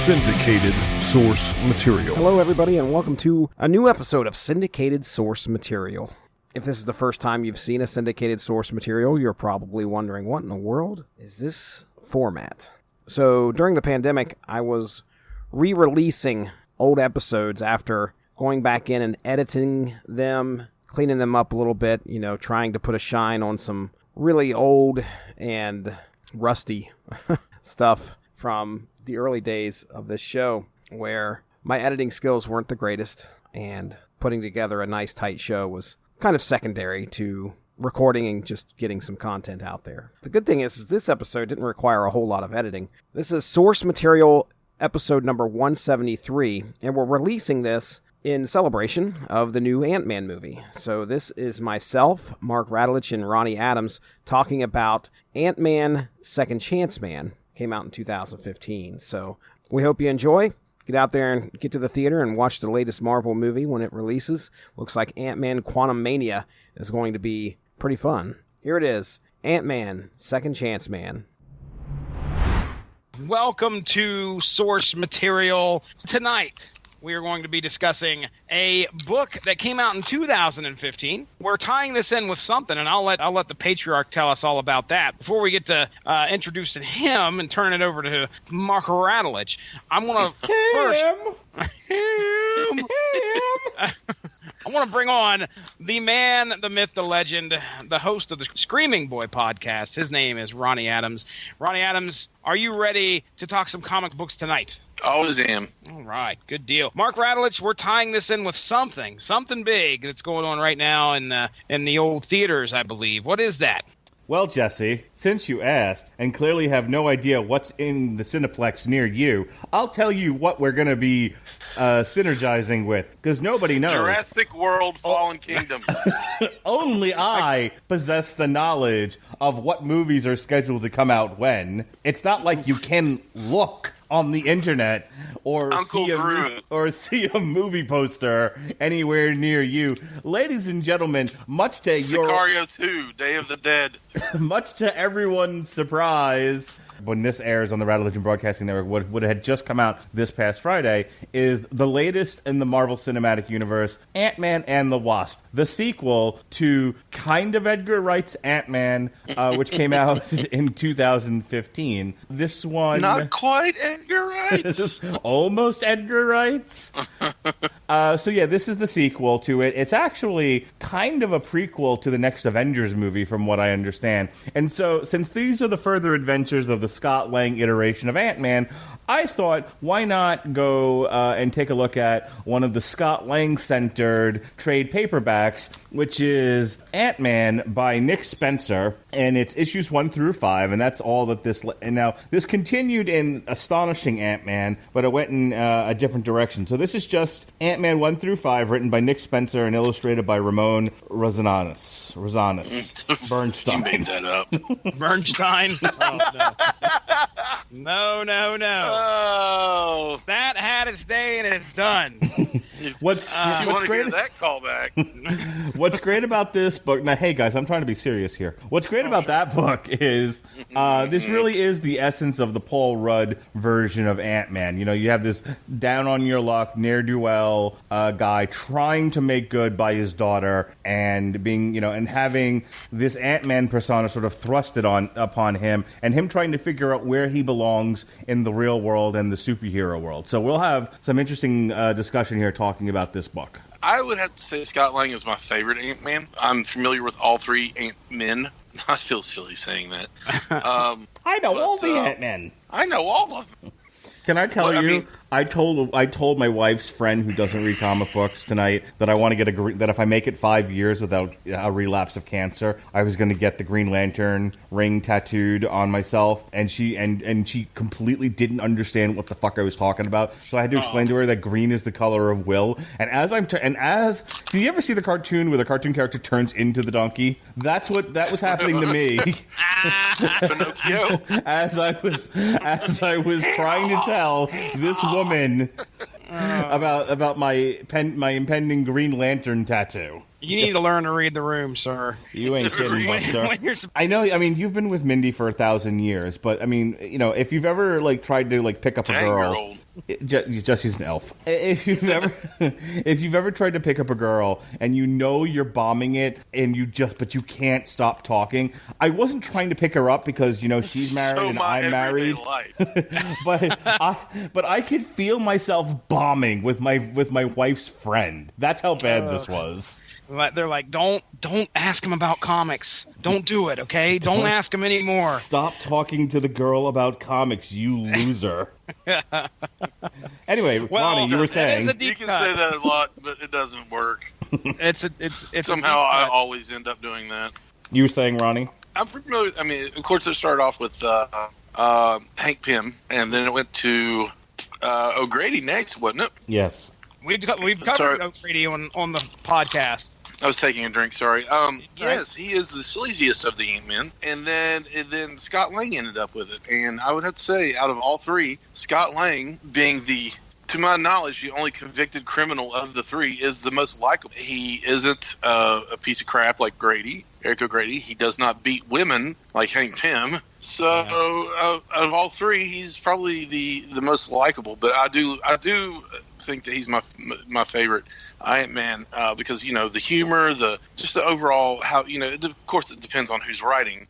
Syndicated source material. Hello, everybody, and welcome to a new episode of Syndicated source material. If this is the first time you've seen a syndicated source material, you're probably wondering, what in the world is this format? So, during the pandemic, I was re-releasing old episodes after going back in and editing them, cleaning them up a little bit, trying to put a shine on some really old and rusty stuff from the early days of this show, where my editing skills weren't the greatest, and putting together a nice tight show was kind of secondary to recording and just getting some content out there. The good thing is this episode didn't require a whole lot of editing. This is source material episode number 173, and we're releasing this in celebration of the new Ant-Man movie. So this is myself, Mark Radulich, and Ronnie Adams talking about Ant-Man Second Chance Man. Came out in 2015. So we hope you enjoy. Get out there and get to the theater and watch the latest Marvel movie when it releases. Looks like Ant-Man Quantumania is going to be pretty fun. Here it is, Ant-Man Second Chance Man. Welcome to Source Material. Tonight, we are going to be discussing a book that came out in 2015. We're tying this in with something, and I'll let the patriarch tell us all about that. Before we get to introducing him and turn it over to Mark Radulich, I'm going to I want to bring on the man, the myth, the legend, the host of the Screaming Boy podcast. His name is Ronnie Adams. Ronnie Adams, are you ready to talk some comic books tonight? Always am. All right, good deal. Mark Radulich, we're tying this in with something big that's going on right now in the old theaters, I believe. What is that? Well, Jesse, since you asked and clearly have no idea what's in the Cineplex near you, I'll tell you what we're going to be synergizing with, because nobody knows. Jurassic World Fallen Kingdom. Only I possess the knowledge of what movies are scheduled to come out when. It's not like you can look on the internet or see a movie poster anywhere near you. Ladies and gentlemen, much to Sicario 2, Day of the Dead. Much to everyone's surprise, when this airs on the Radulich Broadcasting Network, what would have just come out this past Friday is the latest in the Marvel Cinematic Universe, Ant-Man and the Wasp, the sequel to kind of Edgar Wright's Ant-Man, which came out in 2015. This one... Not quite Edgar Wright's. Almost Edgar Wright's. So yeah, this is the sequel to it. It's actually kind of a prequel to the next Avengers movie, from what I understand. And so, since these are the further adventures of the Scott Lang iteration of Ant-Man, I thought, why not go and take a look at one of the Scott Lang-centered trade paperbacks, which is Ant-Man by Nick Spencer, and it's issues 1 through 5, and that's all that this... And now, this continued in Astonishing Ant-Man, but it went in a different direction. So this is just Ant-Man 1 through 5, written by Nick Spencer and illustrated by Ramon Rosanas. Bernstein. You made that up. Bernstein? Oh, no. Oh. That had its day and it's done. What's great? That callback. What's great about this book? Now, hey guys, I'm trying to be serious here. What's great about that book is this really is the essence of the Paul Rudd version of Ant-Man. You have this down on your luck, ne'er-do-well guy trying to make good by his daughter, and being, and having this Ant-Man persona sort of thrusted upon him, and him trying to figure out where he belongs in the real world and the superhero world. So we'll have some interesting discussion here talking about this book. I would have to say Scott Lang is my favorite Ant-Man. I'm familiar with all three Ant-Men. I feel silly saying that. I know all the Ant-Men. I know all of them. Can I tell you? I told my wife's friend who doesn't read comic books tonight that I want to get that if I make it 5 years without a relapse of cancer, I was going to get the Green Lantern ring tattooed on myself, and she completely didn't understand what the fuck I was talking about. So I had to explain to her that green is the color of will. And do you ever see the cartoon where the cartoon character turns into the donkey? That was happening to me. Pinocchio. As I was trying to tell this woman about my impending Green Lantern tattoo. You need to learn to read the room, sir. You ain't kidding, Buster. I know. I mean, you've been with Mindy for 1,000 years, but I mean, if you've ever tried to pick up a girl, Jesse's an elf. If you've ever tried to pick up a girl and you know you're bombing it but you can't stop talking. I wasn't trying to pick her up because she's married and I'm married. but I could feel myself bombing with my wife's friend. That's how bad this was. They're like, don't ask him about comics. Don't do it, okay? Don't ask him anymore. Stop talking to the girl about comics, you loser. Anyway, Ronnie, you were saying. You can say that a lot, but it doesn't work. It's somehow I always end up doing that. You were saying, Ronnie? I'm familiar. I mean, of course, it started off with Hank Pym, and then it went to O'Grady next, wasn't it? Yes. We've covered O'Grady on the podcast. I was taking a drink, sorry. Yes, he is the sleaziest of the Ant-Men. And then Scott Lang ended up with it. And I would have to say, out of all three, Scott Lang, being to my knowledge, the only convicted criminal of the three, is the most likable. He isn't a piece of crap like Eric O'Grady. He does not beat women like Hank Pym. So out of all three, he's probably the most likable. But I do think that he's my favorite Ant-Man because the humor, just the overall how of course it depends on who's writing.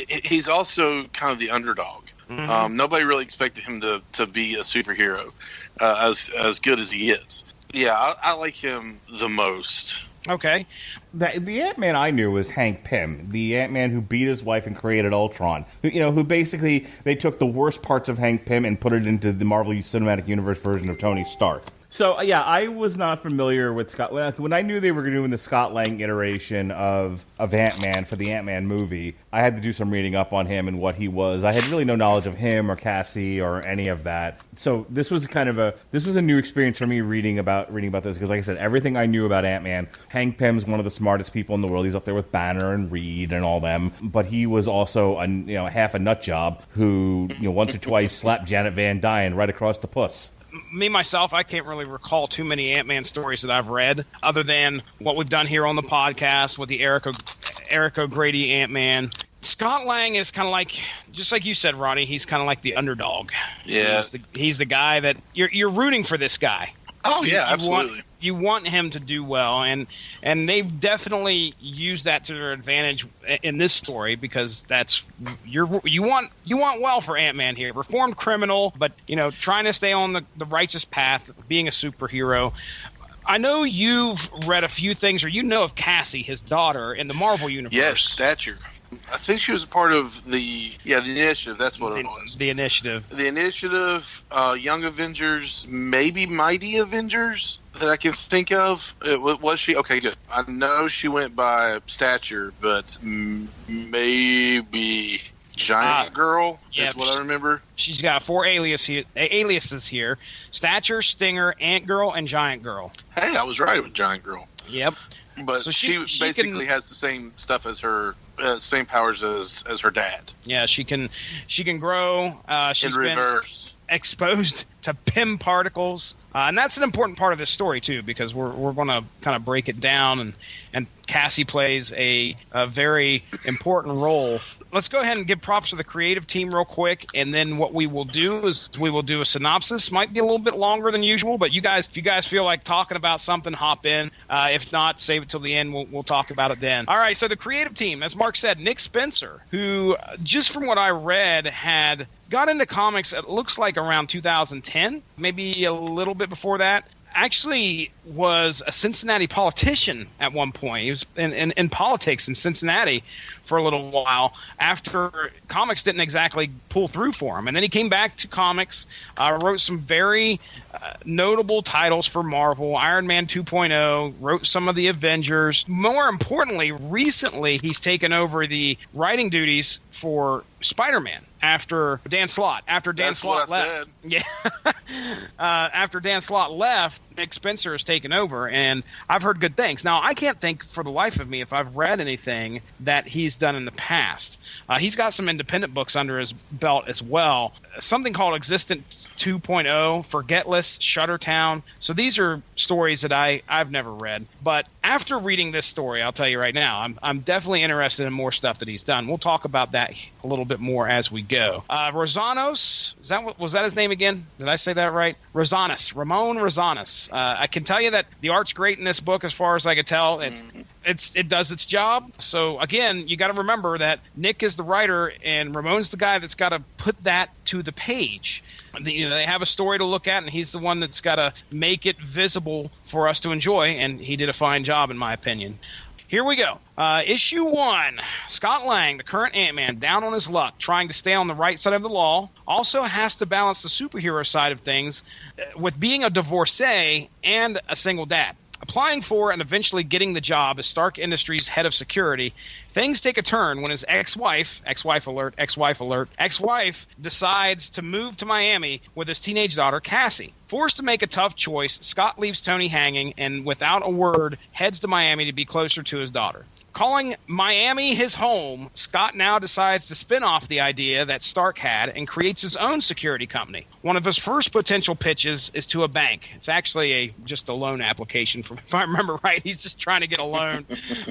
He's also kind of the underdog. Mm-hmm. Nobody really expected him to be a superhero as good as he is. Yeah, I like him the most. Okay. The Ant-Man I knew was Hank Pym, the Ant-Man who beat his wife and created Ultron. Who basically they took the worst parts of Hank Pym and put it into the Marvel Cinematic Universe version of Tony Stark. So, yeah, I was not familiar with Scott Lang. When I knew they were doing the Scott Lang iteration of Ant-Man for the Ant-Man movie, I had to do some reading up on him and what he was. I had really no knowledge of him or Cassie or any of that. So this was a new experience for me reading about this because, like I said, everything I knew about Ant-Man, Hank Pym's one of the smartest people in the world. He's up there with Banner and Reed and all them. But he was also half a nut job who once or twice slapped Janet Van Dyne right across the puss. Me, myself, I can't really recall too many Ant-Man stories that I've read, other than what we've done here on the podcast with the Eric O'Grady Ant-Man. Scott Lang is kind of like, just like you said, Ronnie, he's kind of like the underdog. Yeah. He's the guy that you're rooting for this guy. Oh, yeah, absolutely. You want him to do well, and they've definitely used that to their advantage in this story because that's you want well for Ant-Man here. Reformed criminal, but trying to stay on the righteous path, being a superhero. I know you've read a few things, or of Cassie, his daughter, in the Marvel universe. Yes, Stature. I think she was a part of the Initiative. That's what it was. The Initiative. The Initiative, Young Avengers, maybe Mighty Avengers that I can think of. Was she? Okay, good. I know she went by Stature, but maybe Giant Girl is what I remember. She's got 4 aliases here. Stature, Stinger, Ant Girl, and Giant Girl. Hey, I was right with Giant Girl. Yep. But so she basically has the same stuff as her, same powers as her dad. Yeah, she can grow. She's been exposed to Pym particles, and that's an important part of this story too, because we're going to kind of break it down, and Cassie plays a very important role. Let's go ahead and give props to the creative team real quick, and then what we will do is we will do a synopsis. Might be a little bit longer than usual, but if you guys feel like talking about something, hop in. If not, save it till the end. We'll talk about it then. All right, so the creative team, as Mark said, Nick Spencer, who, just from what I read, had got into comics, it looks like around 2010, maybe a little bit before that. Actually was a Cincinnati politician at one point. He was in politics in Cincinnati for a little while after comics didn't exactly pull through for him. And then he came back to comics, wrote some very notable titles for Marvel, Iron Man 2.0, wrote some of the Avengers. More importantly, recently he's taken over the writing duties for Spider-Man after Dan Slott. After Dan Slott left. Yeah. After Dan Slott left, Nick Spencer has taken over, and I've heard good things. Now, I can't think for the life of me if I've read anything that he's done in the past. He's got some independent books under his belt as well. Something called Existence 2.0, Forgetless, Shuttertown. So these are stories that I've never read. But after reading this story, I'll tell you right now, I'm definitely interested in more stuff that he's done. We'll talk about that a little bit more as we go. Rosanos, was that his name again? Did I say that right? Ramon Rosanas. I can tell you that the art's great in this book, as far as I can tell. It does its job. So again, you got to remember that Nick is the writer and Ramon's the guy that's got to put that to the page. They have a story to look at, and he's the one that's got to make it visible for us to enjoy, and he did a fine job, in my opinion. Here we go. Issue 1. Scott Lang, the current Ant-Man, down on his luck, trying to stay on the right side of the law, also has to balance the superhero side of things with being a divorcee and a single dad. Applying for and eventually getting the job as Stark Industries head of security, things take a turn when his ex-wife decides to move to Miami with his teenage daughter, Cassie. Forced to make a tough choice, Scott leaves Tony hanging and, without a word, heads to Miami to be closer to his daughter. Calling Miami his home, Scott now decides to spin off the idea that Stark had and creates his own security company. One of his first potential pitches is to a bank. It's actually just a loan application, if I remember right. He's just trying to get a loan.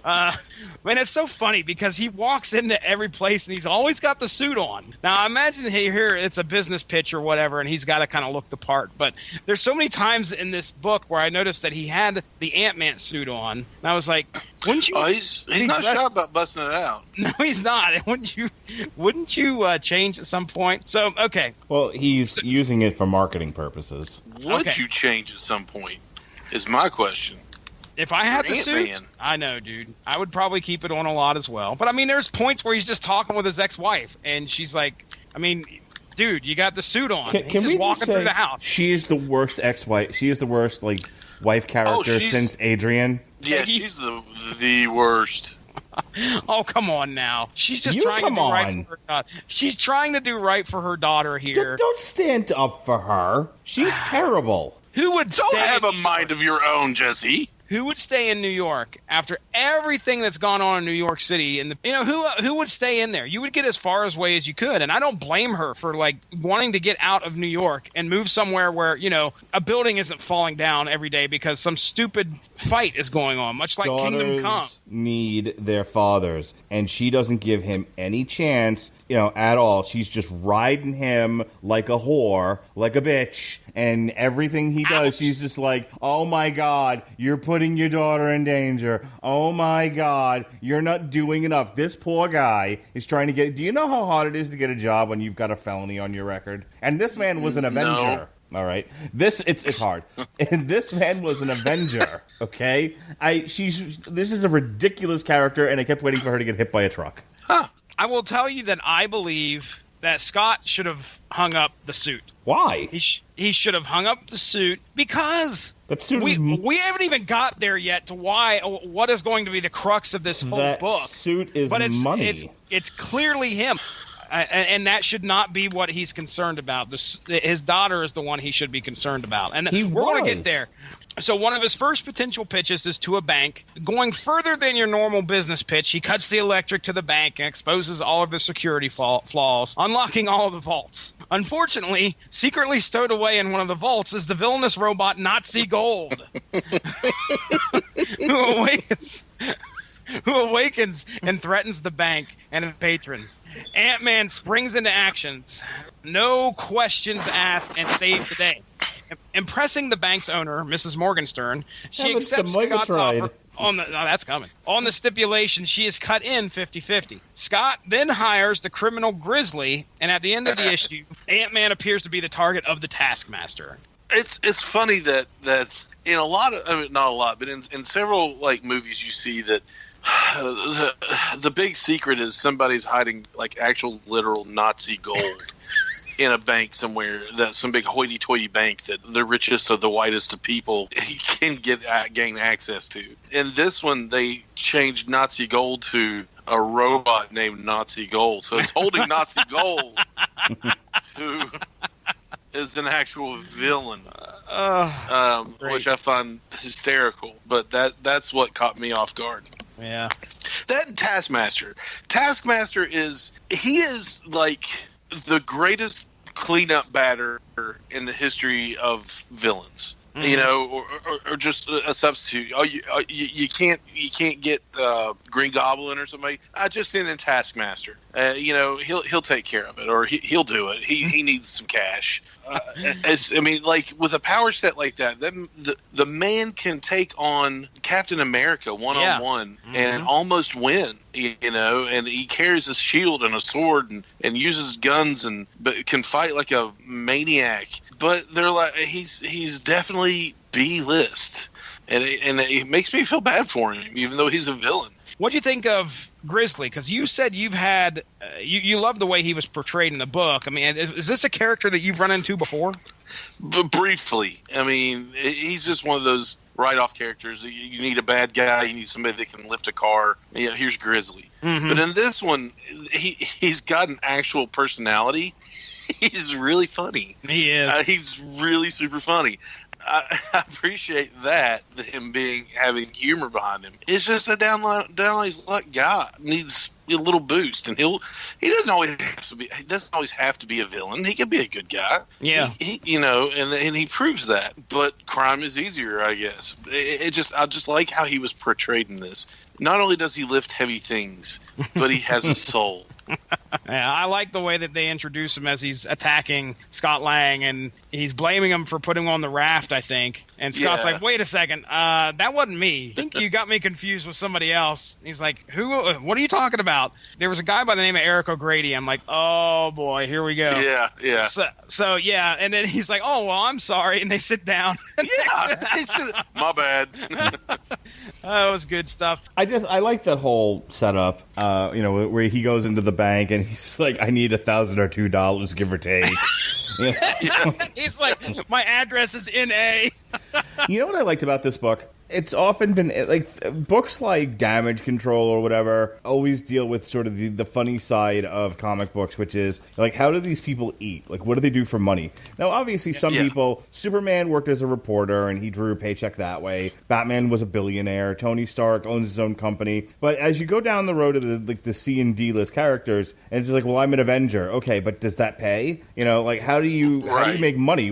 Man, it's so funny because he walks into every place and he's always got the suit on. Now, imagine here it's a business pitch or whatever, and he's got to kind of look the part. But there's so many times in this book where I noticed that he had the Ant-Man suit on. And I was like, wouldn't you... He's not shy about busting it out. No, he's not. Wouldn't you change at some point? So, okay. Well, he's using it for marketing purposes. Would you change at some point? Is my question. If I had the Ant-Man. suit, I know, dude. I would probably keep it on a lot as well. But I mean, there's points where he's just talking with his ex-wife, and she's like, I mean, dude, you got the suit on. He's just walking through the house. She is the worst ex-wife. She is the worst wife character since Adrian. Yeah, she's the worst. Oh, come on now. She's just trying to do right for her daughter. She's trying to do right for her daughter here. Don't stand up for her. She's terrible. Who would Don't have a mind of your own, Jesse. Who would stay in New York after everything that's gone on in New York City? And who would stay in there? You would get as far away as you could, and I don't blame her for wanting to get out of New York and move somewhere where a building isn't falling down every day because some stupid fight is going on, much like Kingdom Come. Need their fathers, and she doesn't give him any chance, at all. She's just riding him like a whore, like a bitch, and everything he does, she's just like, oh my God, you're putting your daughter in danger. Oh my God, you're not doing enough. This poor guy is trying to do you know how hard it is to get a job when you've got a felony on your record? And this man was an Avenger. No. All right, it's hard. And this man was an Avenger. Okay, this is a ridiculous character, and I kept waiting for her to get hit by a truck. Huh. I will tell you that I believe that Scott should have hung up the suit. Why? He should have hung up the suit because that suit we haven't even got there yet to what is going to be the crux of this whole book. That suit is money. It's clearly him. And that should not be what he's concerned about. His daughter is the one he should be concerned about. And we're going to get there. So one of his first potential pitches is to a bank. Going further than your normal business pitch, he cuts the electric to the bank and exposes all of the security flaws, unlocking all of the vaults. Unfortunately, secretly stowed away in one of the vaults is the villainous robot Nazi Gold, who awakens and threatens the bank and its patrons. Ant-Man springs into action, no questions asked, and saves the day. Impressing the bank's owner, Mrs. Morgenstern, she accepts Scott's offer on the stipulation she is cut in 50-50. Scott then hires the criminal Grizzly, and at the end of the issue, Ant-Man appears to be the target of the Taskmaster. It's funny that in a lot of, not a lot, but in several movies you see that the big secret is somebody's hiding actual literal Nazi gold in a bank somewhere, that some big hoity-toity bank that the richest of the whitest of people can gain access to. In this one, they changed Nazi gold to a robot named Nazi Gold, so it's holding Nazi gold, who is an actual villain, which I find hysterical. But that's what caught me off guard. Yeah. That and Taskmaster. Taskmaster is the greatest cleanup batter in the history of villains. you know, or just a substitute. Oh, you can't get Green Goblin or somebody. Just send in Taskmaster. You know, he'll take care of it, or he'll do it. He needs some cash. Like with a power set like that, then the man can take on Captain America one-on-one and almost win. You know, and he carries a shield and a sword and uses guns but can fight like a maniac. But they're like, he's definitely B-list, and it makes me feel bad for him, even though he's a villain. What do you think of Grizzly? Because you said you've had you love the way he was portrayed in the book. I mean, is this a character that you've run into before? But briefly, I mean, he's just one of those write-off characters. You need a bad guy, you need somebody that can lift a car. Yeah, here's Grizzly. But in this one, he's got an actual personality. He's really funny. He is. He's really super funny. I appreciate that, him having humor behind him. It's just a down his luck guy needs a little boost, and he doesn't always have to be a villain. He can be a good guy. Yeah, he you know, and he proves that. But crime is easier, I guess. I just like how he was portrayed in this. Not only does he lift heavy things, but he has a soul. Yeah, I like the way that they introduce him as he's attacking Scott Lang, and he's blaming him for putting him on the raft, I think. And Scott's like, wait a second, that wasn't me. I think you got me confused with somebody else. He's like, who? What are you talking about? There was a guy by the name of Eric O'Grady. I'm like, oh, boy, here we go. Yeah. So yeah, and then he's like, oh, well, I'm sorry. And they sit down. Yeah, my bad. That was good stuff. I like that whole setup, you know, where he goes into the bank and he's like, I need $1,000 or $2, give or take. He's like, my address is NA. You know what I liked about this book? It's often been, like, books like Damage Control or whatever always deal with sort of the funny side of comic books, which is, like, how do these people eat? Like, what do they do for money? Now, obviously, some people, Superman worked as a reporter, and he drew a paycheck that way. Batman was a billionaire. Tony Stark owns his own company. But as you go down the road of the C and D list characters, and it's like, well, I'm an Avenger. Okay, but does that pay? You know, like, how do you make money?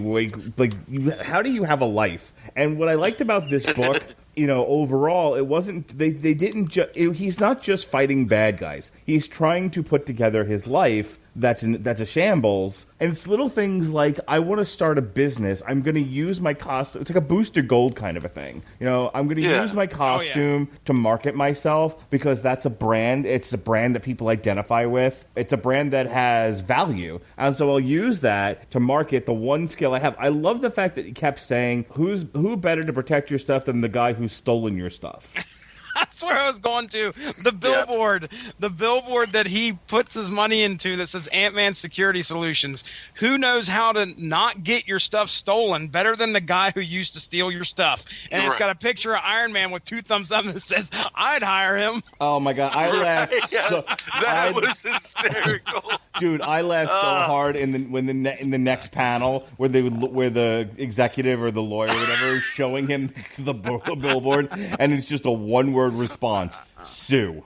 How do you have a life? And what I liked about this book, you know, overall, it wasn't, they didn't he's not just fighting bad guys. He's trying to put together his life that's a shambles. And it's little things like, I want to start a business. I'm going to use my costume. It's like a Booster Gold kind of a thing. You know, I'm going to use my costume to market myself because that's a brand. It's a brand that people identify with. It's a brand that has value. And so I'll use that to market the one skill I have. I love the fact that he kept saying, who better to protect your stuff than the guy who's stolen your stuff? That's where I was going to. The billboard. Yeah. The billboard that he puts his money into that says Ant-Man Security Solutions. Who knows how to not get your stuff stolen better than the guy who used to steal your stuff? And it's got a picture of Iron Man with 2 thumbs up that says, I'd hire him. Oh, my God. I laughed so... That was hysterical. Dude, I laughed so hard in the next panel where the executive or the lawyer or whatever is showing him the billboard, and it's just a one-word response: sue.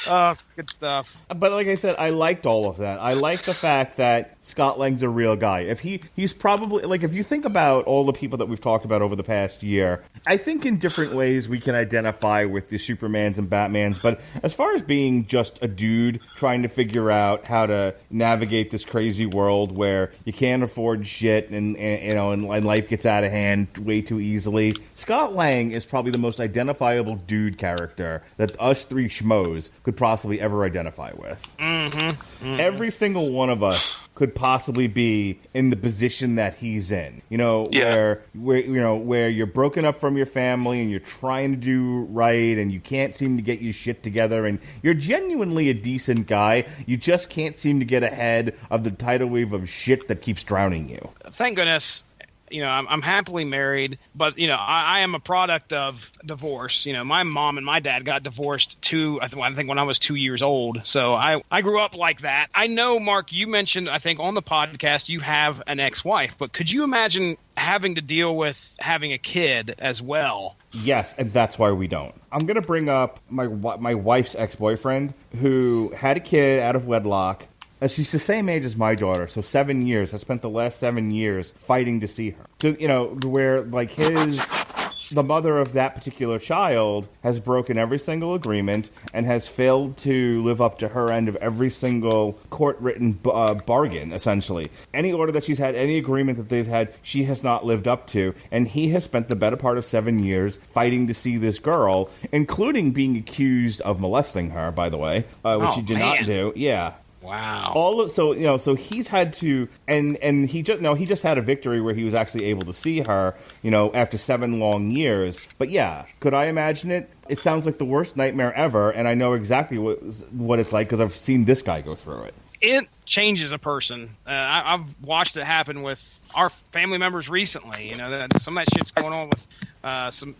Oh, it's good stuff. But like I said, I liked all of that. I like the fact that Scott Lang's a real guy. If he's probably, like, if you think about all the people that we've talked about over the past year, I think in different ways we can identify with the Supermans and Batmans. But as far as being just a dude trying to figure out how to navigate this crazy world where you can't afford shit and you know, and life gets out of hand way too easily, Scott Lang is probably the most identifiable dude character that us 3 schmoes could possibly ever identify with. Every single one of us could possibly be in the position that he's in. You know, where you're broken up from your family and you're trying to do right and you can't seem to get your shit together and you're genuinely a decent guy. You just can't seem to get ahead of the tidal wave of shit that keeps drowning you. Thank goodness. You know, I'm happily married, but, you know, I am a product of divorce. You know, my mom and my dad got divorced I think when I was 2 years old. So I grew up like that. I know, Mark, you mentioned, I think on the podcast, you have an ex-wife, but could you imagine having to deal with having a kid as well? Yes, and that's why we don't. I'm going to bring up my wife's ex-boyfriend who had a kid out of wedlock. She's the same age as my daughter, so 7 years. I spent the last 7 years fighting to see her. So, where, like, the mother of that particular child has broken every single agreement and has failed to live up to her end of every single court-written bargain, essentially. Any order that she's had, any agreement that they've had, she has not lived up to. And he has spent the better part of 7 years fighting to see this girl, including being accused of molesting her, by the way, which he did not do. Yeah. Wow. So he's had to, and he just had a victory where he was actually able to see her, after 7 long years. But yeah, could I imagine it? It sounds like the worst nightmare ever, and I know exactly what it's like because I've seen this guy go through it. It changes a person. I've watched it happen with our family members recently. Some of that shit's going on with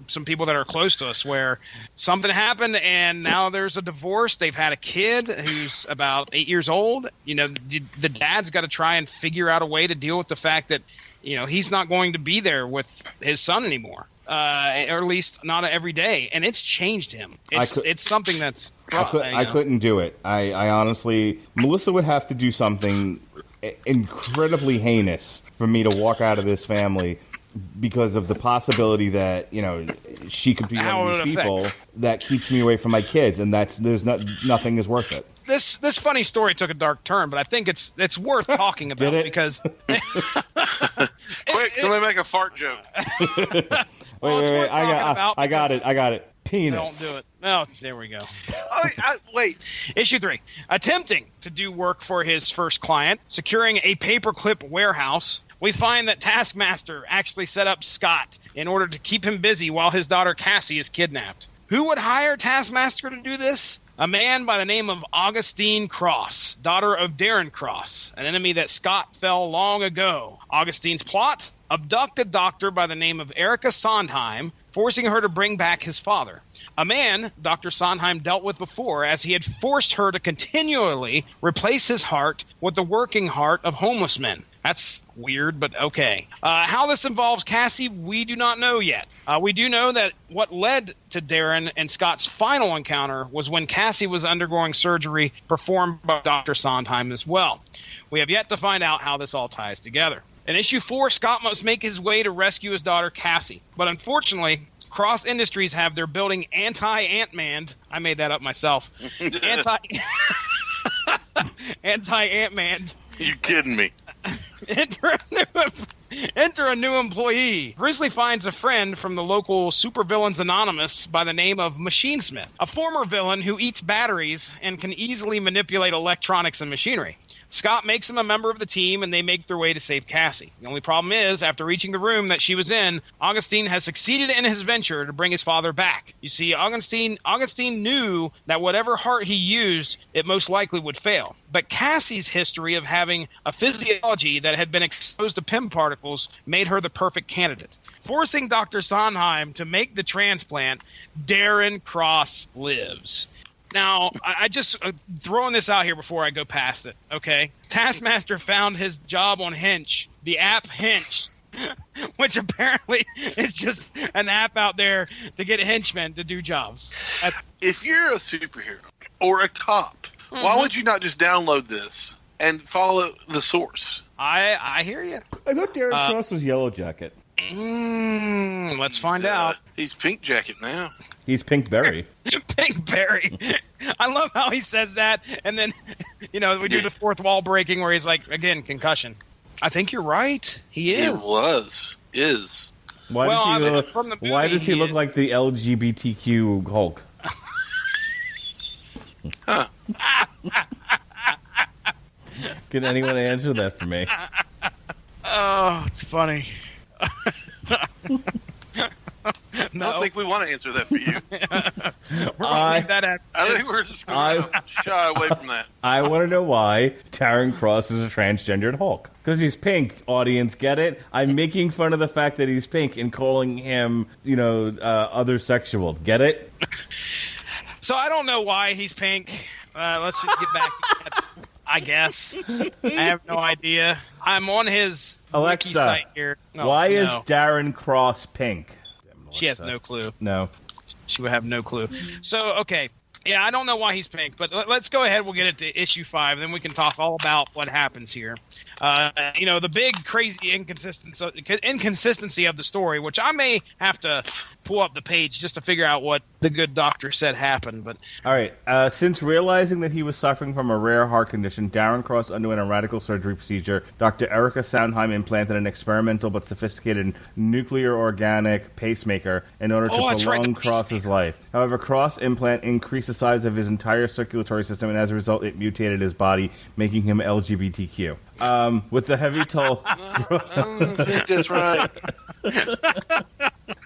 some people that are close to us, where something happened and now there's a divorce. They've had a kid who's about 8 years old. The dad's got to try and figure out a way to deal with the fact that he's not going to be there with his son anymore. Or at least not every day, and it's changed him. It's something that's. I couldn't do it. I honestly, Melissa would have to do something incredibly heinous for me to walk out of this family because of the possibility that she could be one of these people that keeps me away from my kids, and nothing is worth it. This funny story took a dark turn, but I think it's worth talking about because. Quick, somebody make a fart joke. Wait. I got it. Penis. Don't do it. Oh, there we go. Wait. Issue 3. Attempting to do work for his first client, securing a paperclip warehouse, we find that Taskmaster actually set up Scott in order to keep him busy while his daughter Cassie is kidnapped. Who would hire Taskmaster to do this? A man by the name of Augustine Cross, daughter of Darren Cross, an enemy that Scott fell long ago. Augustine's plot? Abduct a doctor by the name of Erica Sondheim, forcing her to bring back his father. A man Dr. Sondheim dealt with before, as he had forced her to continually replace his heart with the working heart of homeless men. That's weird, but okay. How this involves Cassie, we do not know yet. We do know that what led to Darren and Scott's final encounter was when Cassie was undergoing surgery performed by Dr. Sondheim as well. We have yet to find out how this all ties together. In issue 4, Scott must make his way to rescue his daughter Cassie. But unfortunately, Cross Industries have their building anti-Ant-Man. I made that up myself. Anti-Ant-Man. You kidding me? Enter a new employee. Grizzly finds a friend from the local Supervillains Anonymous by the name of Machinesmith, a former villain who eats batteries and can easily manipulate electronics and machinery. Scott makes him a member of the team, and they make their way to save Cassie. The only problem is, after reaching the room that she was in, Augustine has succeeded in his venture to bring his father back. You see, Augustine knew that whatever heart he used, it most likely would fail. But Cassie's history of having a physiology that had been exposed to PIM particles made her the perfect candidate. Forcing Dr. Sondheim to make the transplant, Darren Cross lives. Now, I just throwing this out here before I go past it, okay? Taskmaster found his job on Hinge, the app Hinge, which apparently is just an app out there to get henchmen to do jobs. If you're a superhero or a cop, why would you not just download this and follow the source? I hear you. I thought Darren Cross was Yellow Jacket. Let's find out. He's Pink Jacket now. He's Pink Berry. Pink Berry. I love how he says that, and then, we do the fourth wall breaking where he's like, again, concussion. I think you're right. He is. He is. Why does he look like the LGBTQ Hulk? Huh. Can anyone answer that for me? Oh, it's funny. No. I don't think we want to answer that for you. I think we're just going to shy away from that. I want to know why Darren Cross is a transgendered Hulk. Because he's pink, audience, get it? I'm making fun of the fact that he's pink and calling him, other sexual. Get it? So I don't know why he's pink. Let's just get back to that, I guess. I have no idea. I'm on his Alexa, wiki site here. Why is Darren Cross pink? She has no clue. No. She would have no clue. So, okay. Yeah, I don't know why he's pink, but let's go ahead. We'll get it to issue 5, then we can talk all about what happens here. The big crazy inconsistency of the story, which I may have to pull up the page just to figure out what the good doctor said happened. But all right, since realizing that he was suffering from a rare heart condition, Darren Cross underwent a radical surgery procedure. Dr. Erica Soundheim implanted an experimental but sophisticated nuclear organic pacemaker in order to prolong Cross's life. However, Cross implant increased the size of his entire circulatory system, and as a result, it mutated his body, making him LGBTQ. With the heavy toll... I don't think that's right.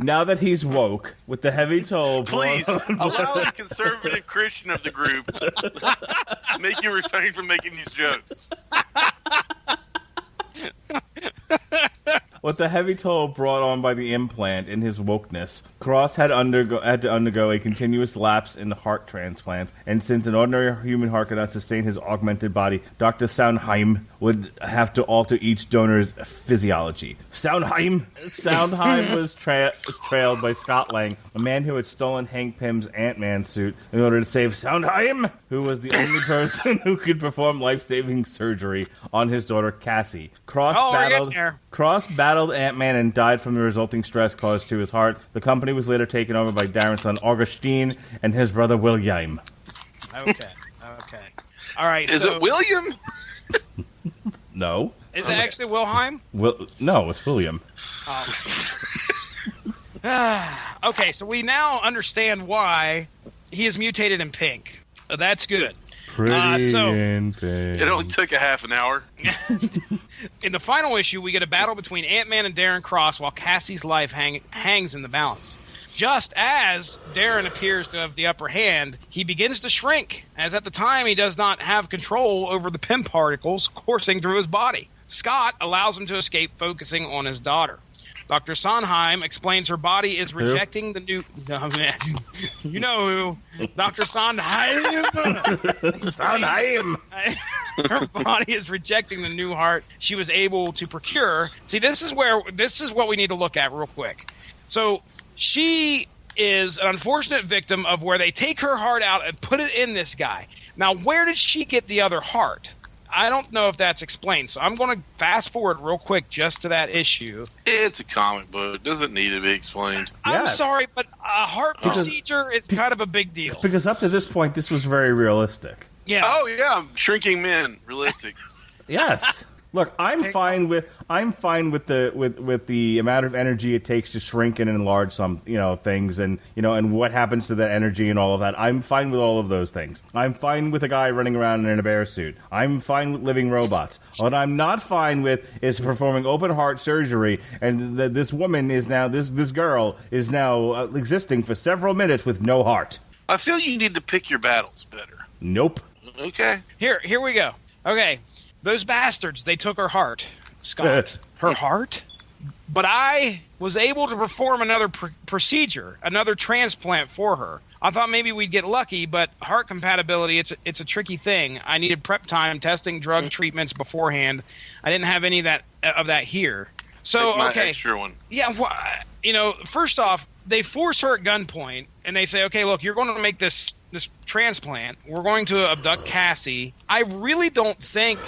Now that he's woke, with the heavy toll... Please, allow the conservative Christian of the group to make you refrain from making these jokes. With the heavy toll brought on by the implant in his wokeness, Cross had to undergo a continuous lapse in the heart transplants, and since an ordinary human heart cannot sustain his augmented body, Dr. Soundheim would have to alter each donor's physiology. Soundheim was trailed by Scott Lang, a man who had stolen Hank Pym's Ant-Man suit in order to save Soundheim, who was the only person who could perform life-saving surgery on his daughter Cassie. Cross battled Ant-Man and died from the resulting stress caused to his heart. The company was later taken over by Darren's son Augustine and his brother William. Okay. All right. Is it William? No. Is it actually Wilhelm? No, it's William. Okay, so we now understand why he is mutated in pink. That's good. In pink. It only took a half an hour. In the final issue, we get a battle between Ant-Man and Darren Cross while Cassie's life hangs in the balance. Just as Darren appears to have the upper hand, he begins to shrink, as at the time he does not have control over the Pym particles coursing through his body. Scott allows him to escape, focusing on his daughter. Dr. Sondheim explains her body is rejecting the new... You know who. Dr. Sondheim. Sondheim. Her body is rejecting the new heart she was able to procure. See, this is what we need to look at real quick. So she is an unfortunate victim of where they take her heart out and put it in this guy. Now, where did she get the other heart? I don't know if that's explained, so I'm going to fast forward real quick just to that issue. It's a comic book. Doesn't need to be explained. I'm sorry, but a heart procedure is kind of a big deal. Because up to this point, this was very realistic. Yeah. Oh, yeah. Shrinking men. Realistic. Yes. Look, I'm fine with the amount of energy it takes to shrink and enlarge some things, and and what happens to that energy and all of that. I'm fine with all of those things. I'm fine with a guy running around in a bear suit. I'm fine with living robots. What I'm not fine with is performing open heart surgery, and this woman is now this girl is now existing for several minutes with no heart. I feel you need to pick your battles better. Nope. Okay. Here we go. Okay. Those bastards, they took her heart, Scott. Her heart? But I was able to perform another procedure, another transplant for her. I thought maybe we'd get lucky, but heart compatibility, it's a tricky thing. I needed prep time, testing, drug treatments beforehand. I didn't have any of that here. So, my okay. extra one. Yeah, first off, they force her at gunpoint, and they say, okay, look, you're going to make this transplant. We're going to abduct Cassie. I really don't think...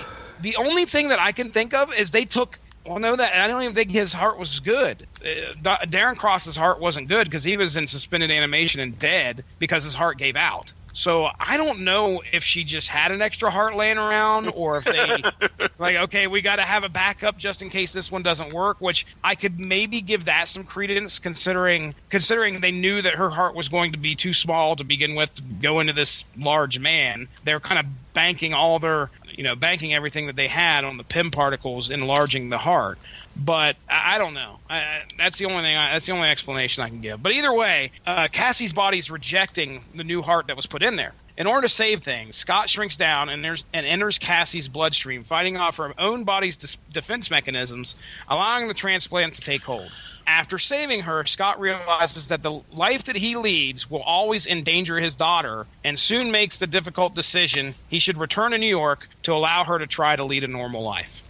The only thing that I can think of is they took... Well, no, that I don't even think his heart was good. Darren Cross's heart wasn't good because he was in suspended animation and dead because his heart gave out. So I don't know if she just had an extra heart laying around or if they okay, we got to have a backup just in case this one doesn't work, which I could maybe give that some credence considering they knew that her heart was going to be too small to begin with to go into this large man. They're kind of banking banking everything that they had on the Pym particles enlarging the heart. But I don't know. That's the only thing. That's the only explanation I can give. But either way, Cassie's body's rejecting the new heart that was put in there. In order to save things, Scott shrinks down and enters Cassie's bloodstream, fighting off her own body's defense mechanisms, allowing the transplant to take hold. After saving her, Scott realizes that the life that he leads will always endanger his daughter, and soon makes the difficult decision he should return to New York to allow her to try to lead a normal life.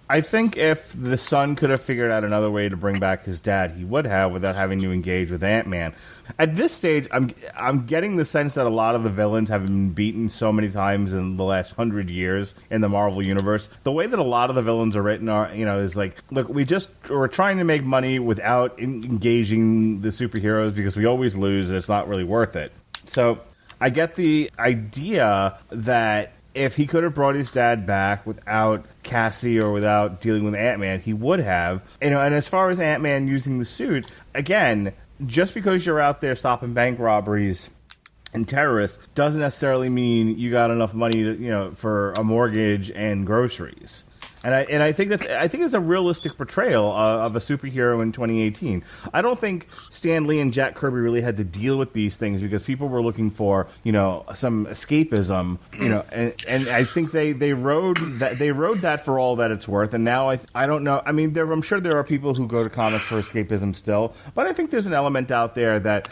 I think if the son could have figured out another way to bring back his dad, he would have without having to engage with Ant-Man. At this stage, I'm getting the sense that a lot of the villains have been beaten so many times in the last 100 years in the Marvel Universe. The way that a lot of the villains are written are, is like, look, we're trying to make money without engaging the superheroes because we always lose and it's not really worth it. So I get the idea that if he could have brought his dad back without Cassie or without dealing with Ant-Man, he would have. And as far as Ant-Man using the suit, again, just because you're out there stopping bank robberies and terrorists doesn't necessarily mean you got enough money to, for a mortgage and groceries. And I think it's a realistic portrayal of a superhero in 2018. I don't think Stan Lee and Jack Kirby really had to deal with these things because people were looking for some escapism, and I think they rode that for all that it's worth. And now I don't know. I mean, I'm sure there are people who go to comics for escapism still, but I think there's an element out there that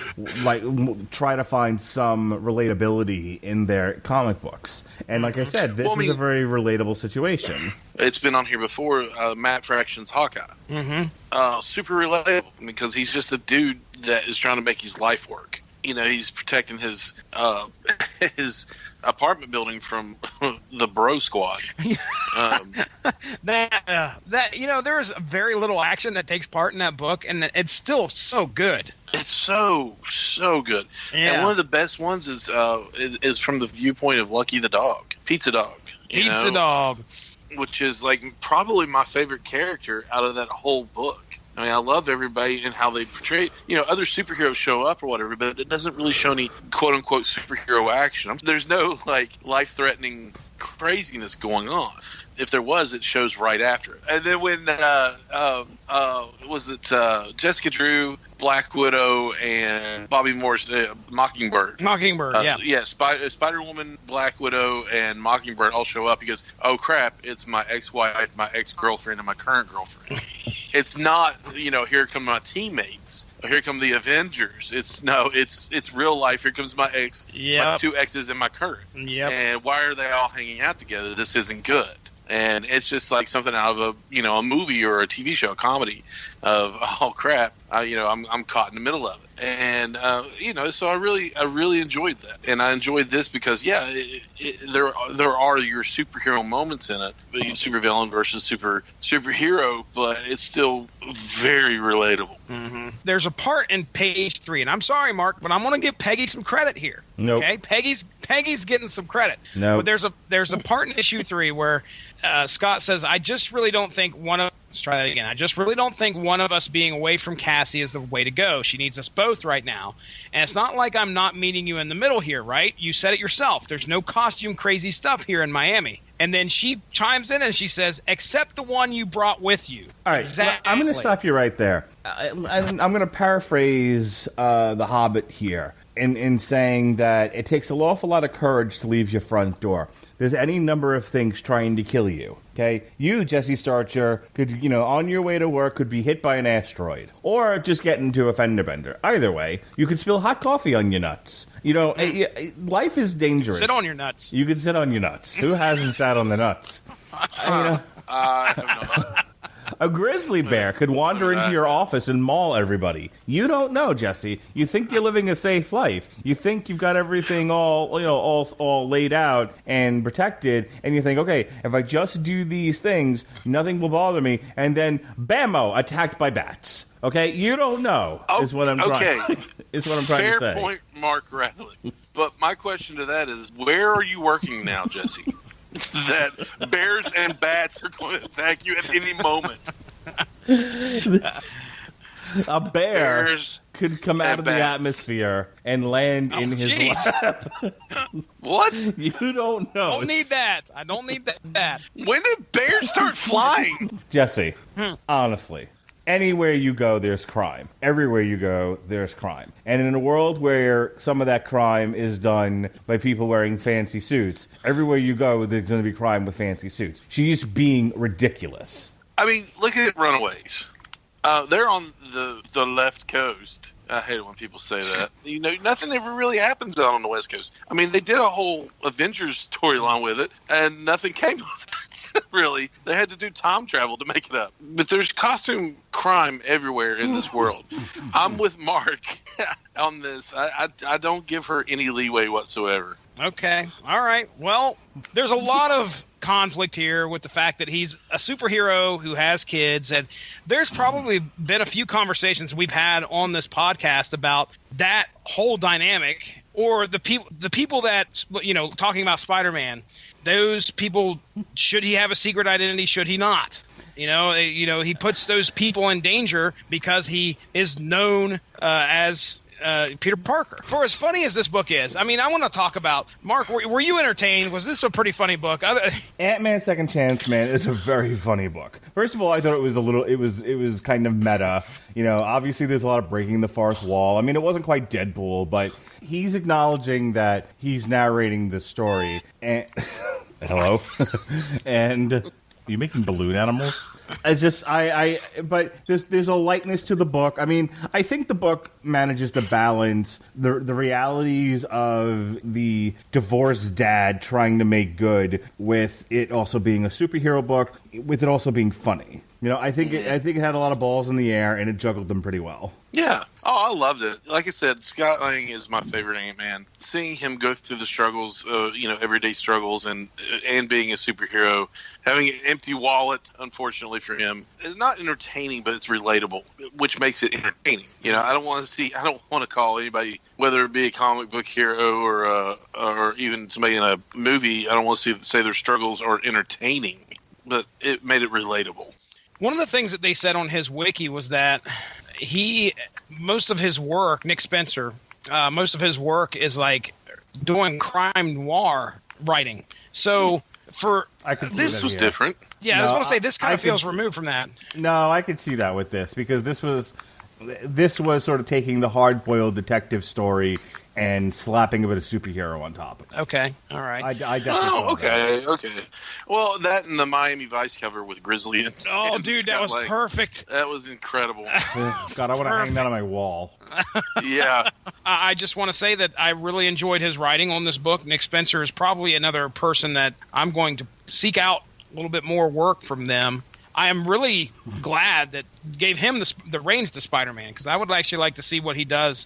try to find some relatability in their comic books. And like I said, this is a very relatable situation. It's been on here before, Matt Fraction's Hawkeye. Mm-hmm. Super relatable because he's just a dude that is trying to make his life work. He's protecting his apartment building from the bro squad. There's very little action that takes part in that book, and it's still so good. It's so good. Yeah. And one of the best ones is from the viewpoint of Lucky the dog, Pizza Dog. Dog. Which is probably my favorite character out of that whole book. I mean, I love everybody and how they portray. Other superheroes show up or whatever, but it doesn't really show any quote unquote superhero action. There's no life threatening craziness going on. If there was, it shows right after it. And then when Jessica Drew, Black Widow, and Bobby Morris, Mockingbird. Yeah. Yeah, Spider-Woman, Black Widow, and Mockingbird all show up because, oh crap, it's my ex-wife, my ex-girlfriend, and my current girlfriend. It's not, here come my teammates. Here come the Avengers. It's real life. Here comes my ex, my two exes, and my current. Yep. And why are they all hanging out together? This isn't good. And it's just like something out of a movie or a TV show, a comedy of, oh crap, I'm caught in the middle of it. And so I really enjoyed that, and I enjoyed this because there are your superhero moments in it, supervillain versus superhero, but it's still very relatable. Mm-hmm. There's a part in page 3, and I'm sorry, Mark, but I'm going to give Peggy some credit here. Nope. Okay, Peggy's getting some credit. No, but there's a part in issue 3 where Scott says, I just really don't think let's try that again. I just really don't think one of us being away from Cassie is the way to go. She needs us both right now. And it's not like I'm not meeting you in the middle here, right? You said it yourself. There's no costume crazy stuff here in Miami. And then she chimes in and she says, except the one you brought with you. All right, exactly. I'm going to stop you right there. I'm going to paraphrase The Hobbit here in saying that it takes an awful lot of courage to leave your front door. There's any number of things trying to kill you. Okay, you, Jesse Starcher, could, on your way to work, could be hit by an asteroid, or just get into a fender bender. Either way, you could spill hot coffee on your nuts. Life is dangerous. Sit on your nuts. You could sit on your nuts. Who hasn't sat on the nuts? I have not. A grizzly bear could wander into your office and maul everybody. You don't know, Jesse. You think you're living a safe life. You think you've got everything all laid out and protected, and you think, okay, if I just do these things, nothing will bother me. And then, bammo, attacked by bats. Okay, you don't know. Is what I'm trying. Is what I'm trying to say. Fair point, Mark Radley. But my question to that is, where are you working now, Jesse? That bears and bats are going to attack you at any moment. A bear could come out of the atmosphere and land in his lap. What? You don't know. I don't need that. I don't need that. When did bears start flying? Jesse, honestly. Anywhere you go, there's crime. Everywhere you go, there's crime. And in a world where some of that crime is done by people wearing fancy suits, everywhere you go, there's going to be crime with fancy suits. She's being ridiculous. I mean, look at Runaways. They're on the left coast. I hate it when people say that. Nothing ever really happens out on the West Coast. I mean, they did a whole Avengers storyline with it, and nothing came of it. Really. They had to do time travel to make it up. But there's costume crime everywhere in this world. I'm with Mark on this. I don't give her any leeway whatsoever. Okay. All right. Well, there's a lot of conflict here with the fact that he's a superhero who has kids, and there's probably been a few conversations we've had on this podcast about that whole dynamic, or the people that, you know, talking about Spider-Man, those people, should he have a secret identity, should he not? You know, he puts those people in danger because he is known as Peter Parker. For as funny as this book is, I mean, I want to talk about, Mark, were you entertained? Was this a pretty funny book? Ant-Man Second Chance, man, is a very funny book. First of all, I thought it was kind of meta. You know, obviously there's a lot of breaking the fourth wall. I mean, it wasn't quite Deadpool, but he's acknowledging that he's narrating the story. And hello? And are you making balloon animals? It's just but there's a lightness to the book. I mean, I think the book manages to balance the realities of the divorced dad trying to make good with it also being a superhero book, with it also being funny. You know, I think it had a lot of balls in the air, and it juggled them pretty well. Yeah. Oh, I loved it. Like I said, Scott Lang is my favorite Ant-Man. Seeing him go through the struggles, everyday struggles, and being a superhero, having an empty wallet, unfortunately for him, is not entertaining, but it's relatable, which makes it entertaining. You know, I don't want to call anybody, whether it be a comic book hero or even somebody in a movie, I don't want to say their struggles are entertaining, but it made it relatable. One of the things that they said on his wiki was that most of his work, Nick Spencer, most of his work is like doing crime noir writing. So this was different. Yeah, I was going to say, this kind of feels removed from that. No, I could see that with this, because this was sort of taking the hard-boiled detective story and slapping a bit of superhero on top of it. Okay, all right. I definitely saw that. Okay. Well, that and the Miami Vice cover with Grizzly. Dude, that was perfect. That was incredible. God, I want to hang that on my wall. Yeah. I just want to say that I really enjoyed his writing on this book. Nick Spencer is probably another person that I'm going to seek out a little bit more work from them. I am really glad that gave him the reins to Spider-Man, because I would actually like to see what he does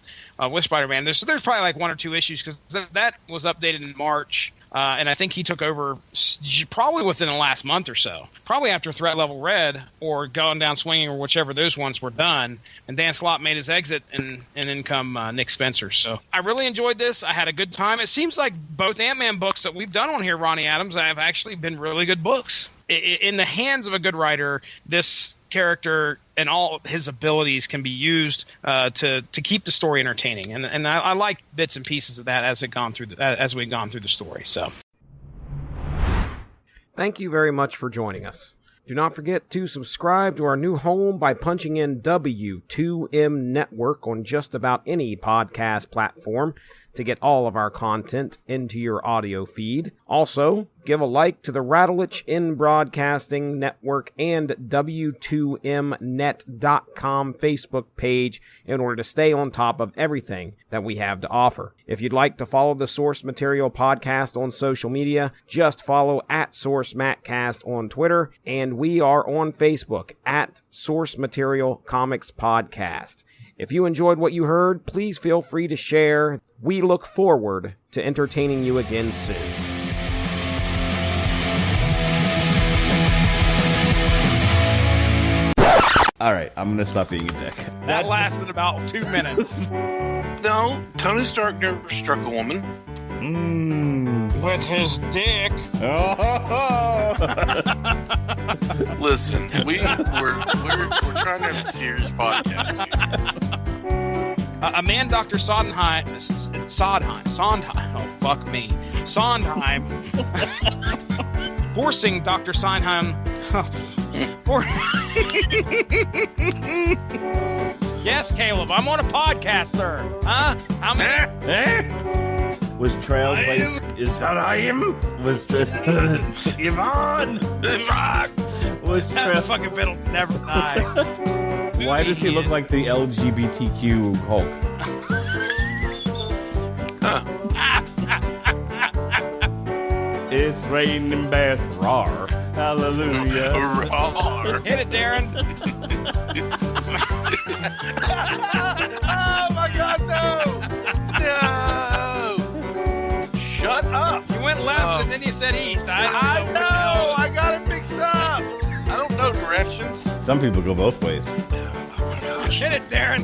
with Spider-Man. There's probably like one or two issues, because that was updated in March, and I think he took over probably within the last month or so, probably after Threat Level Red or Going Down Swinging or whichever those ones were done. And Dan Slott made his exit, and in come Nick Spencer. So I really enjoyed this. I had a good time. It seems like both Ant-Man books that we've done on here, Ronnie Adams, have actually been really good books. In the hands of a good writer, this character and all his abilities can be used to keep the story entertaining, and I like bits and pieces of that as we've gone through the story. So, thank you very much for joining us. Do not forget to subscribe to our new home by punching in W2M Network on just about any podcast platform to get all of our content into your audio feed. Also, give a like to the Rattlich in Broadcasting Network and W2Mnet.com Facebook page in order to stay on top of everything that we have to offer. If you'd like to follow the Source Material Podcast on social media, just follow @SourceMattCast on Twitter, and we are on Facebook @Source Material Comics Podcast. If you enjoyed what you heard, please feel free to share. We look forward to entertaining you again soon. All right, I'm going to stop being a dick. That lasted about 2 minutes. No, Tony Stark never struck a woman. With his dick. Listen, we're trying to have a serious podcast here. A man, Dr. Sondheim, forcing Dr. Sondheim. Yes, Caleb, I'm on a podcast, sir. Huh? How many? Was Trailblaze is Sondheim? Was Yvonne? Was That fucking fiddle never die. Why does he look like the LGBTQ Hulk? It's raining Beth, rawr. Hallelujah. Roar. Hit it, Darren. Oh my God, no! Shut up! You went left and then you said east. I know! I got it mixed up! I don't know directions. Some people go both ways. Oh my gosh. Hit it, Darren.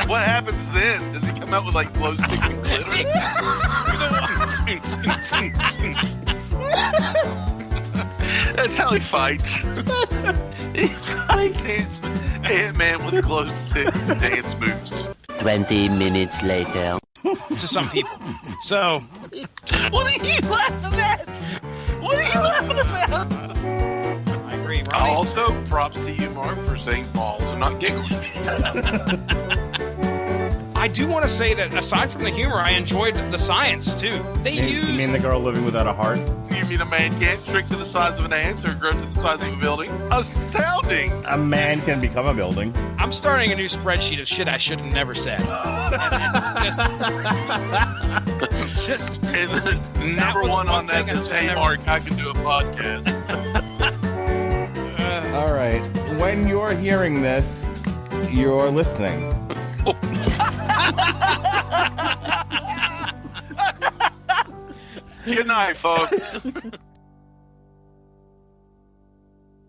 What happens then? Does he come out with like glow sticks and glitter? That's how he fights. He fights Ant-Man with glow sticks and dance moves. 20 minutes later. To some people. So, What are you laughing at? What are you laughing about? I agree, Ronnie. Also, props to you, Mark, for saying balls and not giggling. I do want to say that aside from the humor, I enjoyed the science too. They You mean the girl living without a heart? You mean a man can't shrink to the size of an ant or grow to the size of a building? Astounding! A man can become a building. I'm starting a new spreadsheet of shit I should have never said. just And number was one on one that thing I is, should've hey, never Mark, I can do a podcast. All right. When you're hearing this, you're listening. Good night, folks.